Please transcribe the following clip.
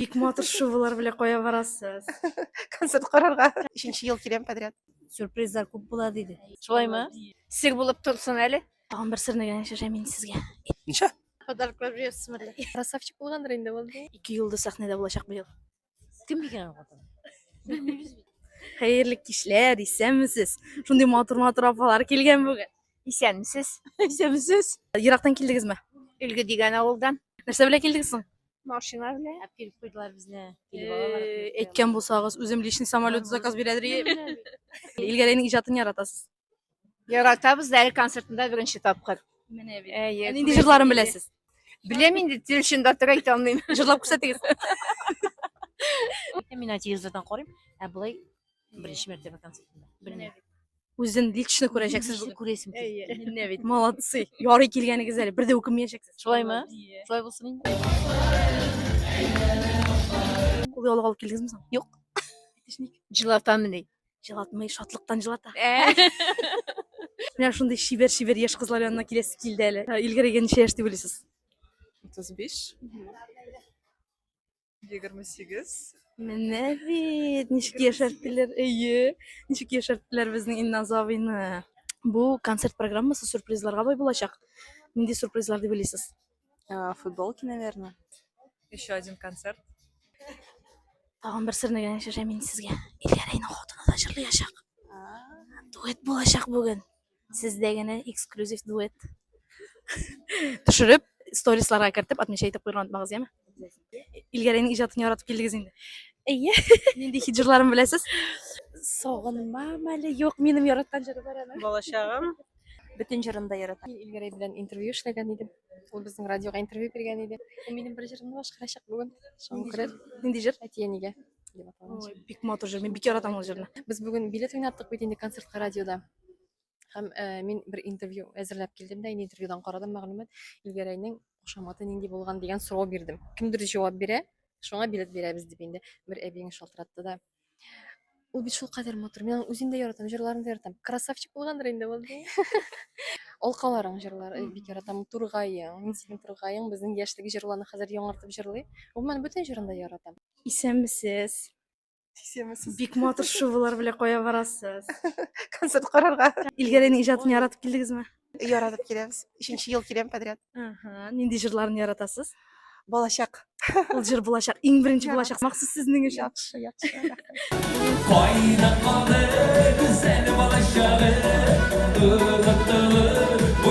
Бик матур шубалар белән кая барасыз? Концерт карарга 3нче ел киләм подряд. Сюрпризлар күп була диде. Шулаймы? Сер булып торсын әле. Тагын бер серне генә мин сезгә. Ничә? Подарклар бирәсезме әллә? Красавчик булгандыр инде ул. 2 юлда сәхнәдә булачак бу ел. Кем дигән ул? Хәерле кичләр, исәнмесез? Шундый матур апалар килгән бүген. Исәнмесез? Исәнмесез? Ерактан килдегезме? Үлге дигән авылдан. Нәрсә белән килдегез соң? Машина белән. Килеп куйдылар безне. Әйткән булсагыз, үзем личный самолет заказ бирәдер. Илгәрәйнең иҗатын яратасыз. Яратабыз да әле концертында беренче тапкыр. Менә бит. Әйе. Нинди җырларын беләсез? Беләм инде, телшинда тора әйтә алмыйм. Җырлап күрсәтегез. Мин телевизордан карыйм, ә булай беренче мәртәбә концертында. Белмәм. Үзен лично күрәчәксез бүген. Күрәсем килде. Менә бит, молодцы. Ярый килгәнегез әле, бер дә үкенмәячәксез. Шулаймы? Шулай булсын инде. Ул ялга алып килдегезме соң? Юк. Җылатамыни. Җылатмый, шатлыктан җылата. Менә шундый шибер яшь кызлар янына киләсе килде әле. Илгәрәйгә ничә яшь дип уйлыйсыз? 35 28 Менә бит, ничек яшәрттеләр, әйе. Ничек яшәрттеләр безнең Илназ абыйны. Бу концерт программасы сюрпризларга бай булачак. Нинди сюрпризлар дип уйлыйсыз? футболки, наверное. Еще один концерт. Тагын бер серне генә мин сезгә. Илгәрәйнең хатыны да җырлаячак. Дуэт булачак бүген. Сездә генә эксклюзив дуэт. Төшереп, сторисларга кертеп, отмечать итеп куйган унытмагыз, яме? Илгәрәйнең иҗатын яратып килдегез инде. Әйе. Нинди хит җырларын беләсез? Сагынмам әле, юк, минем яраткан җыры бар аны. Балачагым. Бөтен җырын да яратам. Мин Илгәрәй белән интервью эшләгән идем. Ул безнең радиога интервью биргән иде. Ул минем бер җырымны башкарачак бүген. Шаңкырет. Нинди җыр? Әтиәнигә. дип аталган җыр. Ой, бик матур җыр. Мин бик яратам ул җырны. Без бүген билет уйнаттык бит инде концертка радиода. Һәм мин бер интервью әзерләп килдем дә, инде интервьюдан карадым мәгълүмат. Илгәрәйнең кушаматы нинди булган дигән сорау бирдем. Кемдер җавап бирә, шуңа билет бирәбез дип инде. Бер әбиң шалтыратты да. Ул бит шул кадәр матур. Мин үзен дә яратам, җырларын да яратам. Красавчик булгандыр инде ул. Алкаларың җырлары бик яратам. Тургайың, мин синең тургайың, безнең яшьлек җырларны хәзер яңартып җырлый. Гомумән бөтен җырын да яратам. Исәнмесез? Исәнмесез? Бик матур шубалар белән кая барасыз? Концерт карарга Илгәрәйнең иҗатын яратып килдегезме? яратып киләбез. 3нче ел киләм подряд. Нинди җырларын яратасыз? Балачак. Ул җыр булачак, иң беренче булачак. Махсус сезнең өчен. Яхшы. Kayna kalır güzel balaşağı, ılık ılık,